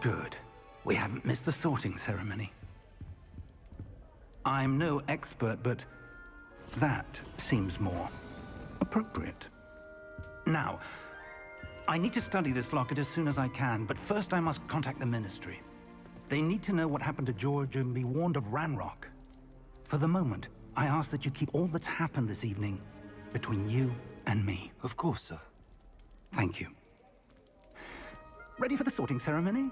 Good. We haven't missed the sorting ceremony. I'm no expert, but that seems more appropriate. Now, I need to study this locket as soon as I can, but first I must contact the Ministry. They need to know what happened to George and be warned of Ranrock. For the moment, I ask that you keep all that's happened this evening between you and me. Of course, sir. Thank you. Ready for the sorting ceremony?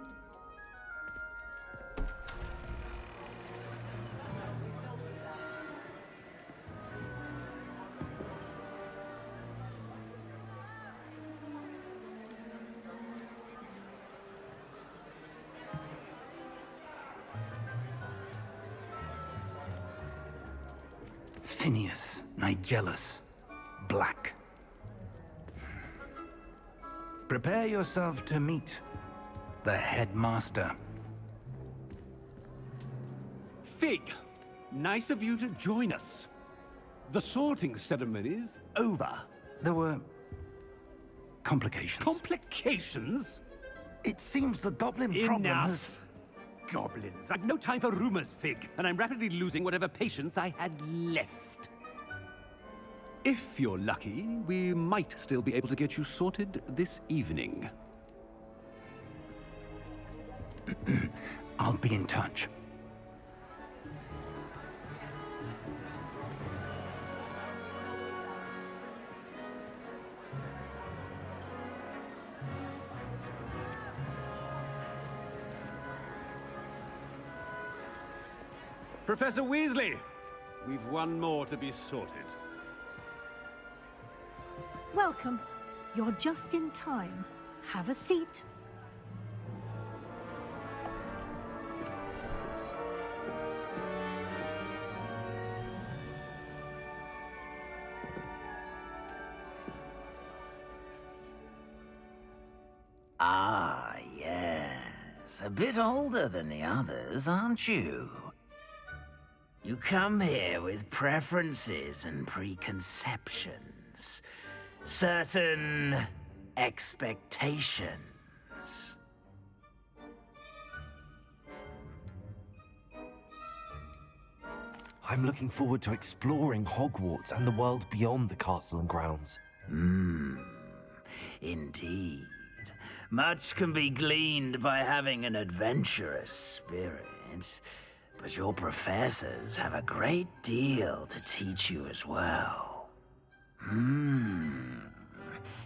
Phineas, Nigellus, Black. Prepare yourself to meet the headmaster. Fig, nice of you to join us. The sorting ceremony's over. There were complications. Complications? It seems the goblin problem has... Enough! Goblins. I've no time for rumors, Fig, and I'm rapidly losing whatever patience I had left. If you're lucky, we might still be able to get you sorted this evening. I'll be in touch. Professor Weasley, we've one more to be sorted. Welcome. You're just in time. Have a seat. Ah, yes. A bit older than the others, aren't you? You come here with preferences and preconceptions. Certain expectations. I'm looking forward to exploring Hogwarts and the world beyond the castle and grounds. Indeed. Much can be gleaned by having an adventurous spirit. But your professors have a great deal to teach you as well.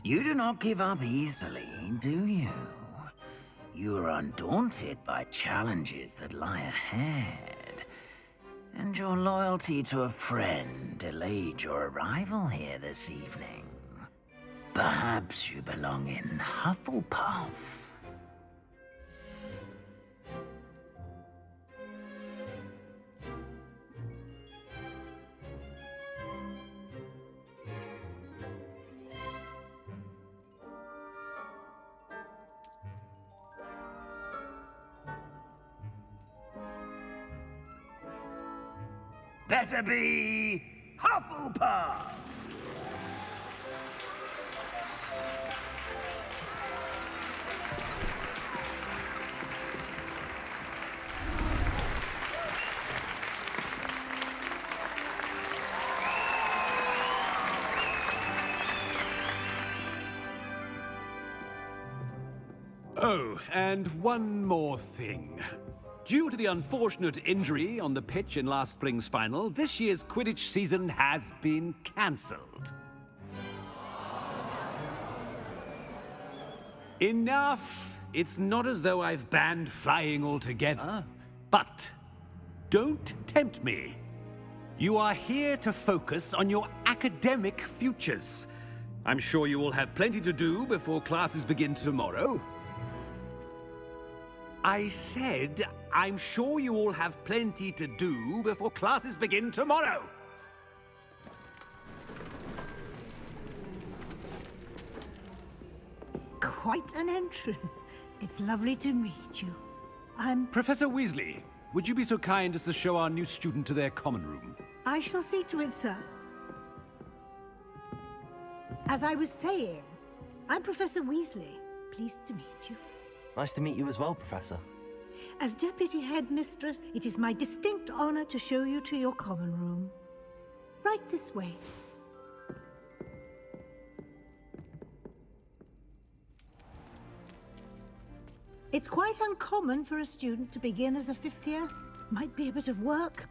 You do not give up easily, do you? You are undaunted by challenges that lie ahead. And your loyalty to a friend delayed your arrival here this evening. Perhaps you belong in Hufflepuff. Better be Hufflepuff! Oh, and one more thing. Due to the unfortunate injury on the pitch in last spring's final, this year's Quidditch season has been cancelled. Enough! It's not as though I've banned flying altogether, but don't tempt me. You are here to focus on your academic futures. I'm sure you will have plenty to do before classes begin tomorrow. I said, I'm sure you all have plenty to do before classes begin tomorrow. Quite an entrance. It's lovely to meet you. I'm... Professor Weasley, would you be so kind as to show our new student to their common room? I shall see to it, sir. As I was saying, I'm Professor Weasley. Pleased to meet you. Nice to meet you as well, Professor. As Deputy Headmistress, it is my distinct honor to show you to your common room. Right this way. It's quite uncommon for a student to begin as a fifth year. Might be a bit of work,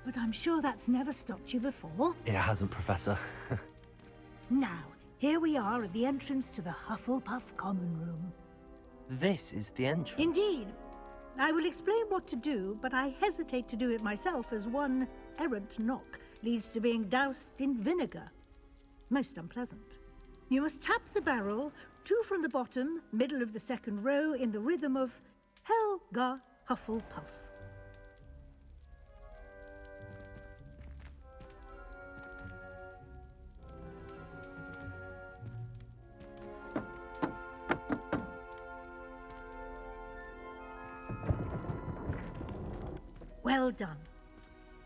but I'm sure that's never stopped you before. It hasn't, Professor. Now, here we are at the entrance to the Hufflepuff common room. This is the entrance. Indeed. I will explain what to do, but I hesitate to do it myself as one errant knock leads to being doused in vinegar. Most unpleasant. You must tap the barrel, 2 from the bottom, middle of the second row, in the rhythm of Helga Hufflepuff. Well done.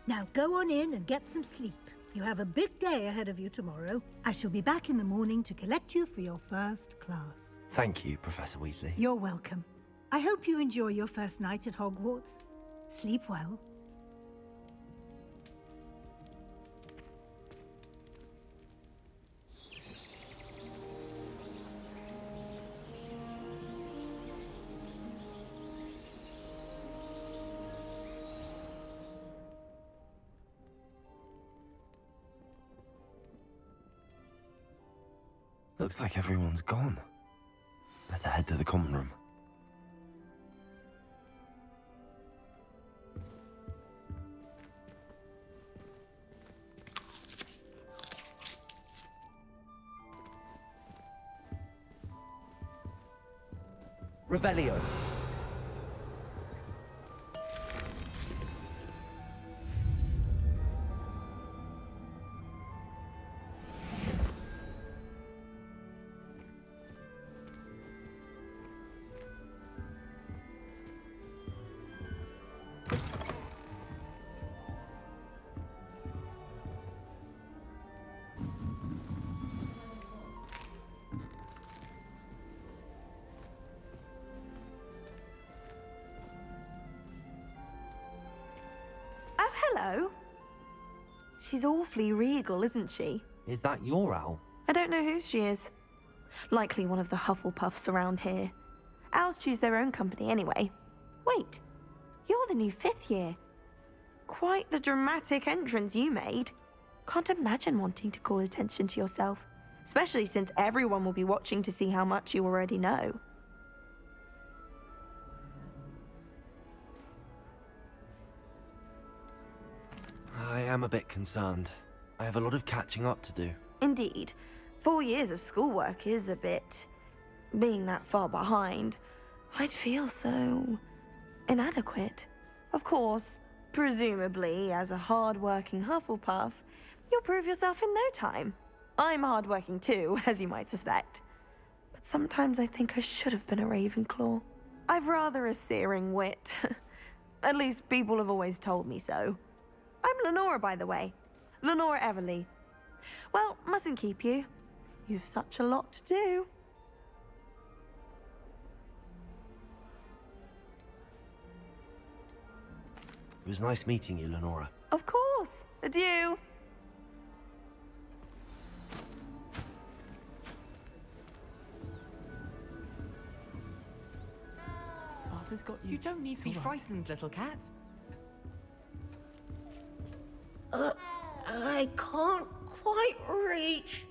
Now go on in and get some sleep. You have a big day ahead of you tomorrow. I shall be back in the morning to collect you for your first class. Thank you, Professor Weasley. You're welcome. I hope you enjoy your first night at Hogwarts. Sleep well. Looks like everyone's gone. Better head to the common room. Revelio. Hello. She's awfully regal, isn't she? Is that your owl? I don't know whose she is. Likely one of the Hufflepuffs around here. Owls choose their own company anyway. Wait, you're the new 5th year. Quite the dramatic entrance you made. Can't imagine wanting to call attention to yourself, especially since everyone will be watching to see how much you already know. I am a bit concerned. I have a lot of catching up to do. Indeed. 4 years of schoolwork is a bit... Being that far behind, I'd feel so... inadequate. Of course, presumably, as a hard-working Hufflepuff, you'll prove yourself in no time. I'm hard-working too, as you might suspect. But sometimes I think I should have been a Ravenclaw. I've rather a searing wit. At least people have always told me so. I'm Lenora, by the way. Lenora Everly. Well, mustn't keep you. You've such a lot to do. It was nice meeting you, Lenora. Of course. Adieu. Arthur's got you. You don't need to be frightened, little cat. I can't quite reach.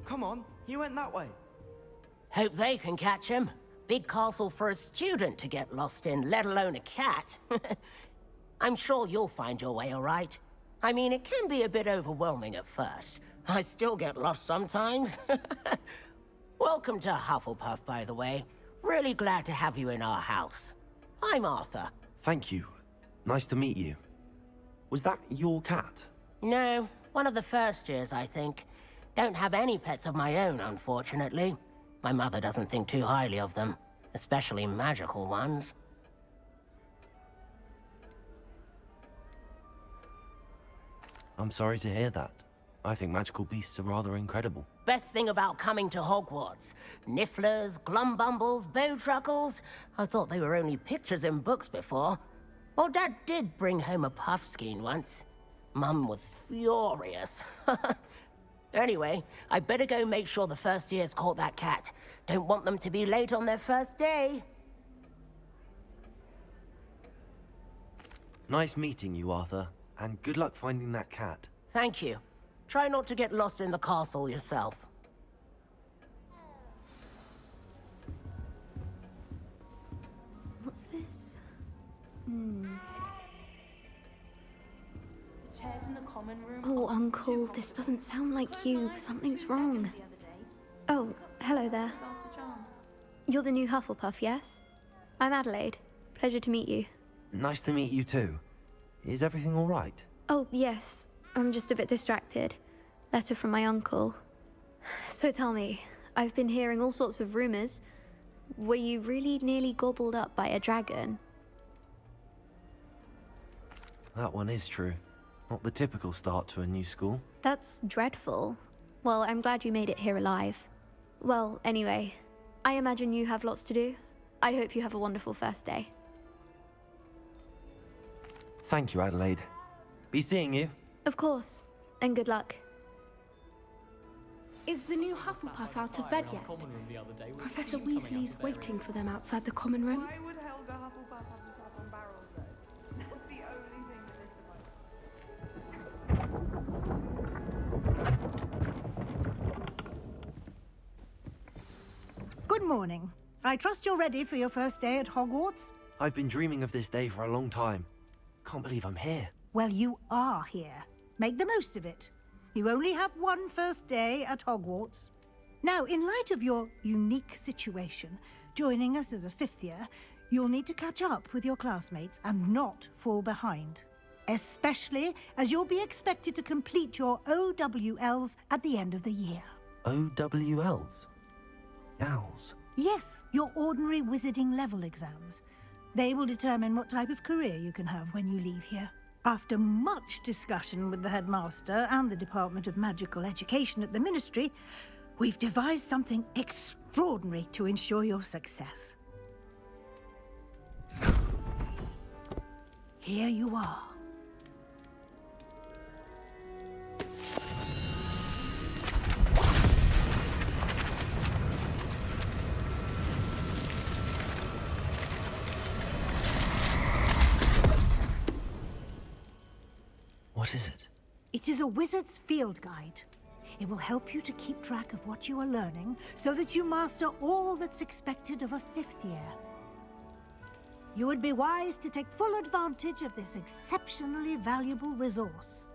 Come on, he went that way. Hope they can catch him. Big castle for a student to get lost in, let alone a cat. I'm sure you'll find your way all right. I mean, it can be a bit overwhelming at first. I still get lost sometimes. Welcome to Hufflepuff, by the way. Really glad to have you in our house. I'm Arthur. Thank you. Nice to meet you. Was that your cat? No, one of the first years, I think. Don't have any pets of my own, unfortunately. My mother doesn't think too highly of them, especially magical ones. I'm sorry to hear that. I think magical beasts are rather incredible. Best thing about coming to Hogwarts. Nifflers, glumbumbles, bowtruckles. I thought they were only pictures in books before. Well, Dad did bring home a puffskein once. Mum was furious. Anyway, I better go make sure the first years caught that cat. Don't want them to be late on their first day. Nice meeting you, Arthur. And good luck finding that cat. Thank you. Try not to get lost in the castle yourself. What's this? The chairs in the common room. Oh, Uncle, this doesn't sound like you. Something's wrong. Oh, hello there. You're the new Hufflepuff, yes? I'm Adelaide. Pleasure to meet you. Nice to meet you too. Is everything all right? Oh, yes. I'm just a bit distracted. Letter from my uncle. So tell me, I've been hearing all sorts of rumors. Were you really nearly gobbled up by a dragon? That one is true. Not the typical start to a new school. That's dreadful. Well, I'm glad you made it here alive. Well, anyway, I imagine you have lots to do. I hope you have a wonderful first day. Thank you, Adelaide. Be seeing you. Of course, and good luck. Is the new Hufflepuff out of bed yet? Professor Weasley's waiting for them outside the common room. Why would Helga Hufflepuff have to tap on barrels though? That's the only thing that is Good morning. I trust you're ready for your first day at Hogwarts? I've been dreaming of this day for a long time. Can't believe I'm here. Well, you are here. Make the most of it. You only have one first day at Hogwarts. Now, in light of your unique situation, joining us as a fifth year, you'll need to catch up with your classmates and not fall behind. Especially as you'll be expected to complete your OWLs at the end of the year. OWLs? Owls? Yes, your ordinary wizarding level exams. They will determine what type of career you can have when you leave here. After much discussion with the headmaster and the Department of Magical Education at the Ministry, we've devised something extraordinary to ensure your success. Here you are. What is it? It is a wizard's field guide. It will help you to keep track of what you are learning so that you master all that's expected of a fifth year. You would be wise to take full advantage of this exceptionally valuable resource.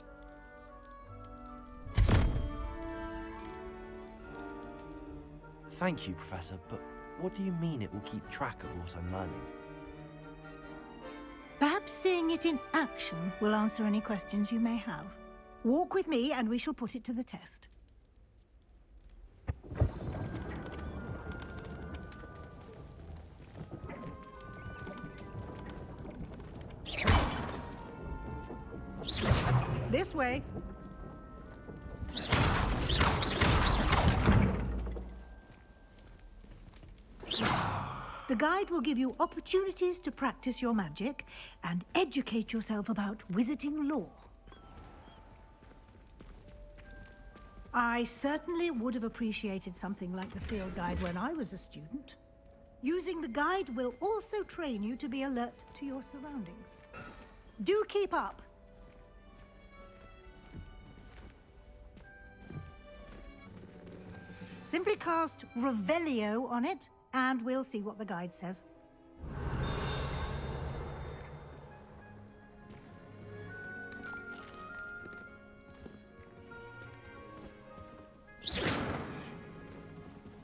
Thank you, Professor, but what do you mean it will keep track of what I'm learning? Perhaps seeing it in action will answer any questions you may have. Walk with me and we shall put it to the test. This way. The guide will give you opportunities to practice your magic and educate yourself about wizarding lore. I certainly would have appreciated something like the field guide when I was a student. Using the guide will also train you to be alert to your surroundings. Do keep up. Simply cast Revelio on it, and we'll see what the guide says.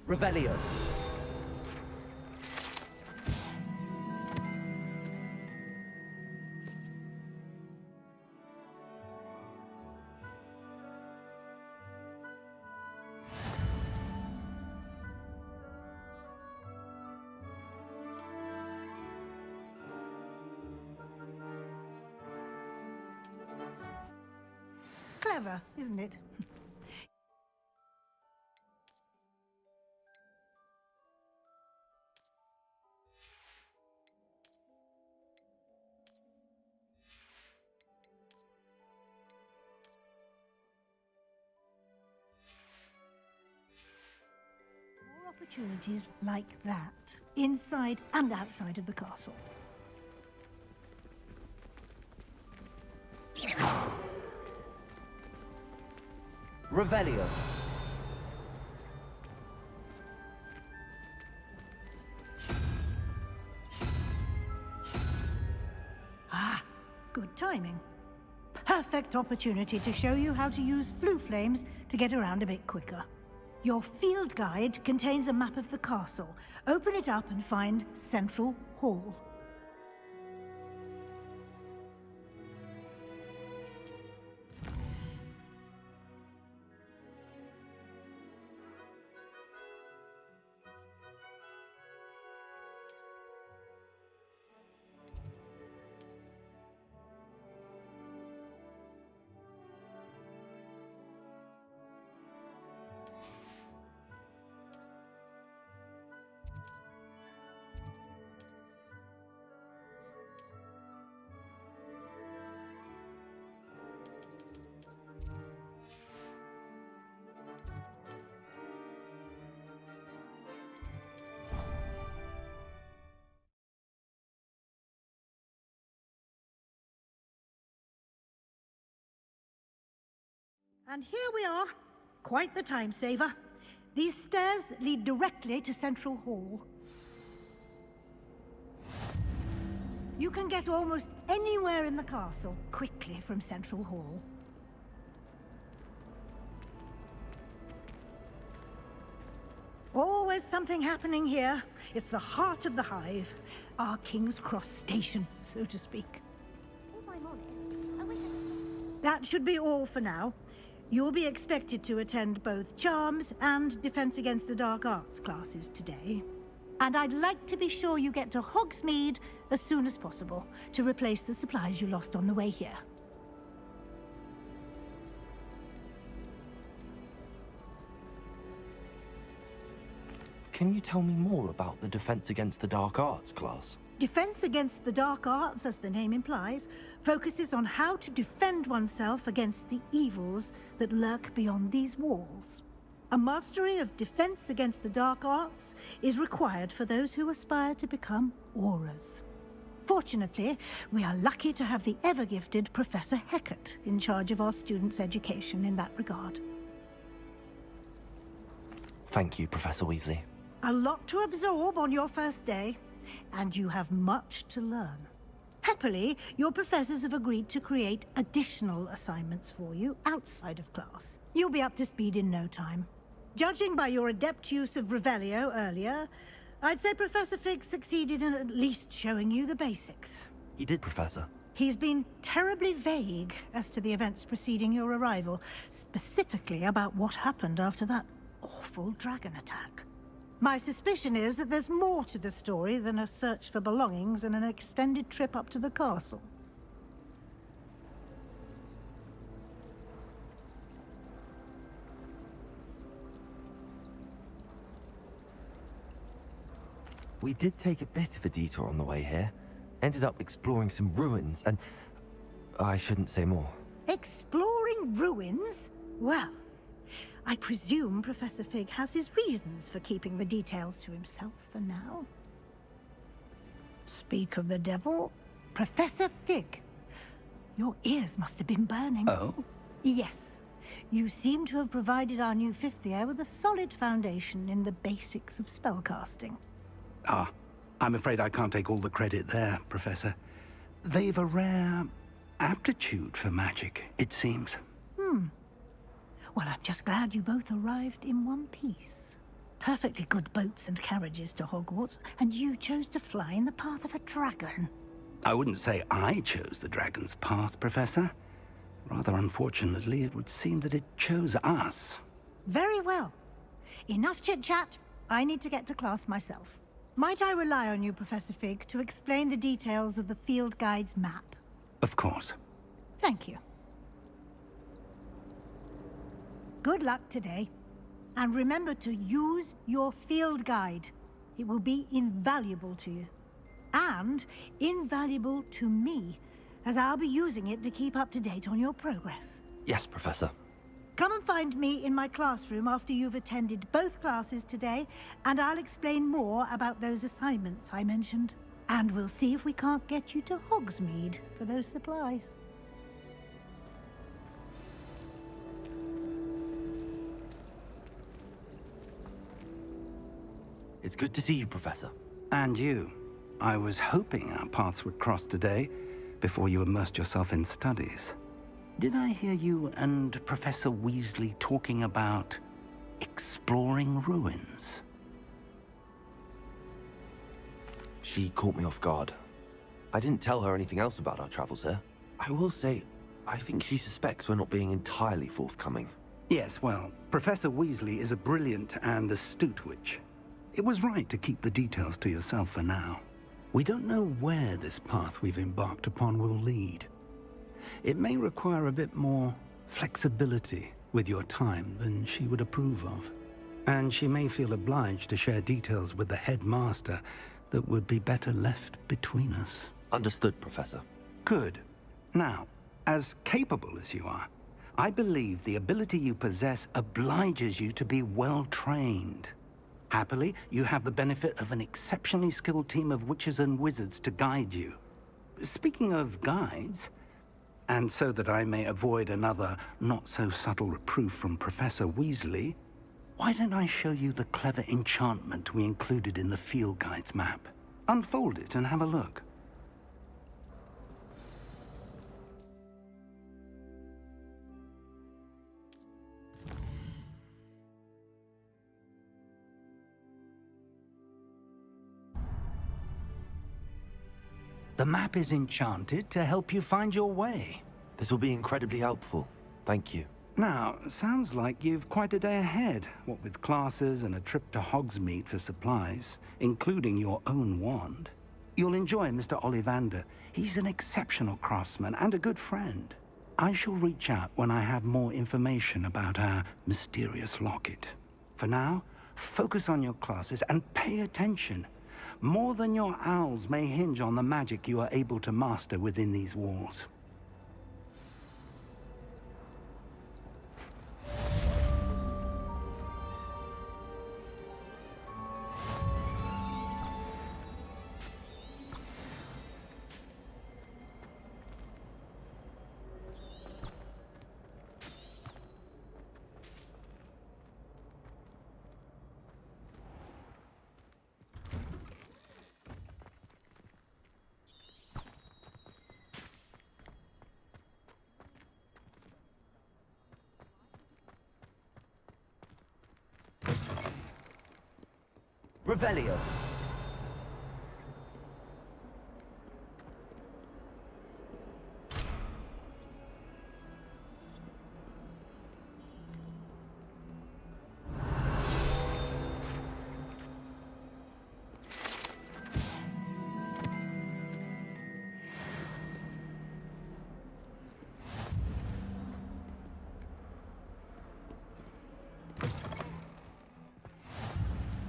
Revelio. Clever, isn't it? opportunities like that, inside and outside of the castle. Revelio. Ah, good timing. Perfect opportunity to show you how to use flue flames to get around a bit quicker. Your field guide contains a map of the castle. Open it up and find Central Hall. And here we are. Quite the time saver. These stairs lead directly to Central Hall. You can get almost anywhere in the castle quickly from Central Hall. Always something happening here. It's the heart of the hive. Our King's Cross station, so to speak. If I'm honest, I wish That should be all for now. You'll be expected to attend both Charms and Defense Against the Dark Arts classes today. And I'd like to be sure you get to Hogsmeade as soon as possible to replace the supplies you lost on the way here. Can you tell me more about the Defense Against the Dark Arts class? Defense Against the Dark Arts, as the name implies, focuses on how to defend oneself against the evils that lurk beyond these walls. A mastery of Defense Against the Dark Arts is required for those who aspire to become auras. Fortunately, we are lucky to have the ever-gifted Professor Hecat in charge of our students' education in that regard. Thank you, Professor Weasley. A lot to absorb on your first day, and you have much to learn. Happily, your professors have agreed to create additional assignments for you outside of class. You'll be up to speed in no time. Judging by your adept use of Revelio earlier, I'd say Professor Fig succeeded in at least showing you the basics. He did, Professor. He's been terribly vague as to the events preceding your arrival, specifically about what happened after that awful dragon attack. My suspicion is that there's more to the story than a search for belongings and an extended trip up to the castle. We did take a bit of a detour on the way here. Ended up exploring some ruins and... I shouldn't say more. Exploring ruins? Well, I presume Professor Fig has his reasons for keeping the details to himself for now. Speak of the devil, Professor Fig. Your ears must have been burning. Oh? Yes. You seem to have provided our new fifth year with a solid foundation in the basics of spellcasting. Ah, I'm afraid I can't take all the credit there, Professor. They've a rare aptitude for magic, it seems. Well, I'm just glad you both arrived in one piece. Perfectly good boats and carriages to Hogwarts, and you chose to fly in the path of a dragon. I wouldn't say I chose the dragon's path, Professor. Rather unfortunately, it would seem that it chose us. Very well. Enough chit-chat. I need to get to class myself. Might I rely on you, Professor Fig, to explain the details of the field guide's map? Of course. Thank you. Good luck today. And remember to use your field guide. It will be invaluable to you. And invaluable to me, as I'll be using it to keep up to date on your progress. Yes, Professor. Come and find me in my classroom after you've attended both classes today, and I'll explain more about those assignments I mentioned. And we'll see if we can't get you to Hogsmeade for those supplies. It's good to see you, Professor. And you. I was hoping our paths would cross today, before you immersed yourself in studies. Did I hear you and Professor Weasley talking about exploring ruins? She caught me off guard. I didn't tell her anything else about our travels here. I will say, I think she suspects we're not being entirely forthcoming. Yes, well, Professor Weasley is a brilliant and astute witch. It was right to keep the details to yourself for now. We don't know where this path we've embarked upon will lead. It may require a bit more flexibility with your time than she would approve of. And she may feel obliged to share details with the headmaster that would be better left between us. Understood, Professor. Good. Now, as capable as you are, I believe the ability you possess obliges you to be well trained. Happily, you have the benefit of an exceptionally skilled team of witches and wizards to guide you. Speaking of guides, and so that I may avoid another not-so-subtle reproof from Professor Weasley, why don't I show you the clever enchantment we included in the field guide's map? Unfold it and have a look. The map is enchanted to help you find your way. This will be incredibly helpful. Thank you. Now, sounds like you've quite a day ahead, what with classes and a trip to Hogsmeade for supplies, including your own wand. You'll enjoy Mr. Ollivander. He's an exceptional craftsman and a good friend. I shall reach out when I have more information about our mysterious locket. For now, focus on your classes and pay attention. More than your owls may hinge on the magic you are able to master within these walls. Revelio.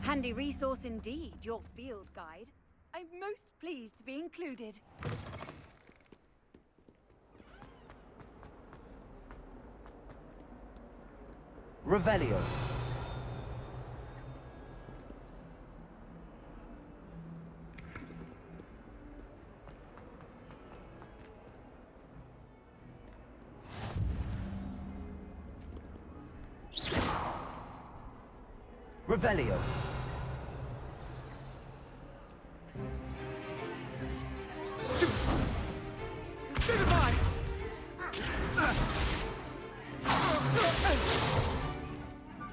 Handy resource indeed, your field guide. I'm most pleased to be included. Revelio. Revelio. Stupefy!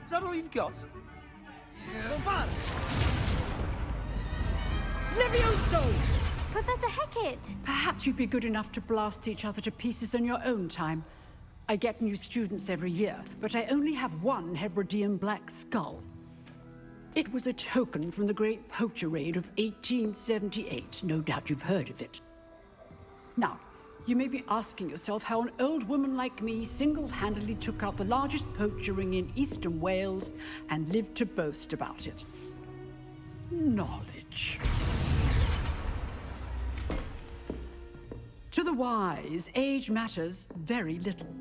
Is that all you've got? Levioso! Professor Hecat! Perhaps you'd be good enough to blast each other to pieces in your own time. I get new students every year, but I only have one Hebridean black skull. It was a token from the Great Poacher Raid of 1878. No doubt you've heard of it. Now, you may be asking yourself how an old woman like me single-handedly took out the largest poacher ring in eastern Wales and lived to boast about it. Knowledge. To the wise, age matters very little.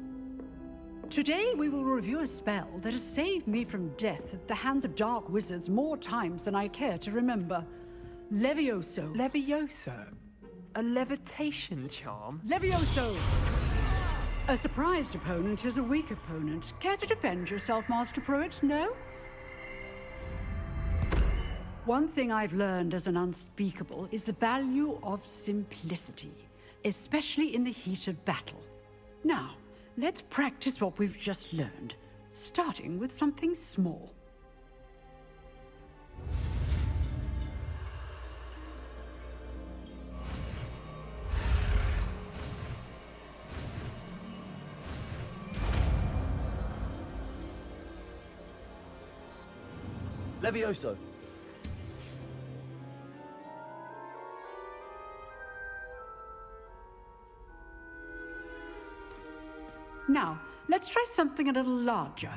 Today we will review a spell that has saved me from death at the hands of dark wizards more times than I care to remember. Levioso. Levioso? A levitation charm? Levioso! A surprised opponent is a weak opponent. Care to defend yourself, Master Pruitt? No? One thing I've learned as an unspeakable is the value of simplicity, especially in the heat of battle. Now, let's practice what we've just learned, starting with something small. Levioso. Now, let's try something a little larger.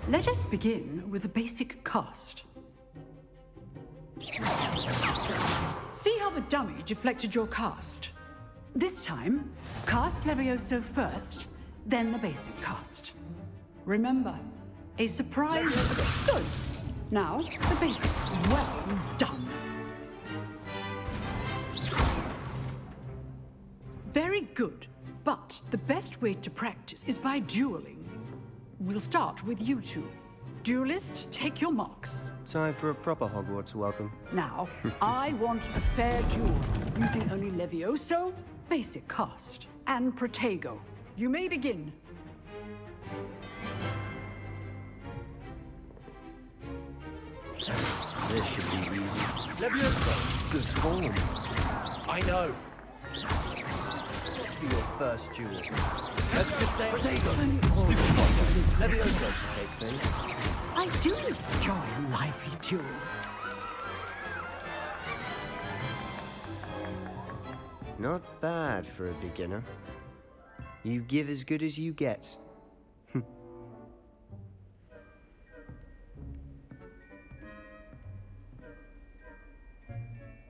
Let us begin with the basic cast. See how the dummy deflected your cast? This time, cast Levioso first, then the basic cast. Remember, a surprise... Good. Now, the basic. Well done. Very good. But the best way to practice is by dueling. We'll start with you two. Duelists, take your marks. Time for a proper Hogwarts welcome. Now, I want a fair duel, using only Levioso, basic cast, and Protego. You may begin. This should be easy. Levioso! Good form. I know. Be your first duel. Let's just say Protego! Levioso to case things. I do enjoy a lively duel. Not bad for a beginner. You give as good as you get.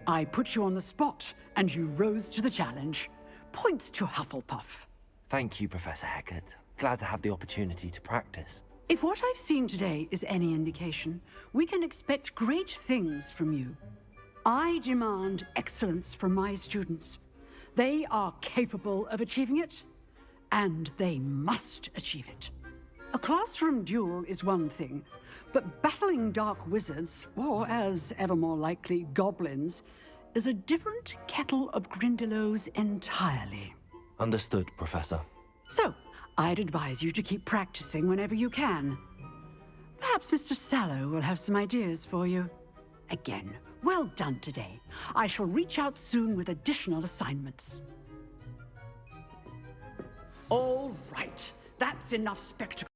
I put you on the spot, and you rose to the challenge. Points to Hufflepuff. Thank you, Professor Hecat. Glad to have the opportunity to practice. If what I've seen today is any indication, we can expect great things from you. I demand excellence from my students. They are capable of achieving it, and they must achieve it. A classroom duel is one thing, but battling dark wizards, or as ever more likely, goblins, is a different kettle of Grindylows entirely. Understood, Professor. So, I'd advise you to keep practicing whenever you can. Perhaps Mr. Sallow will have some ideas for you. Again, well done today. I shall reach out soon with additional assignments. All right, that's enough spectacle.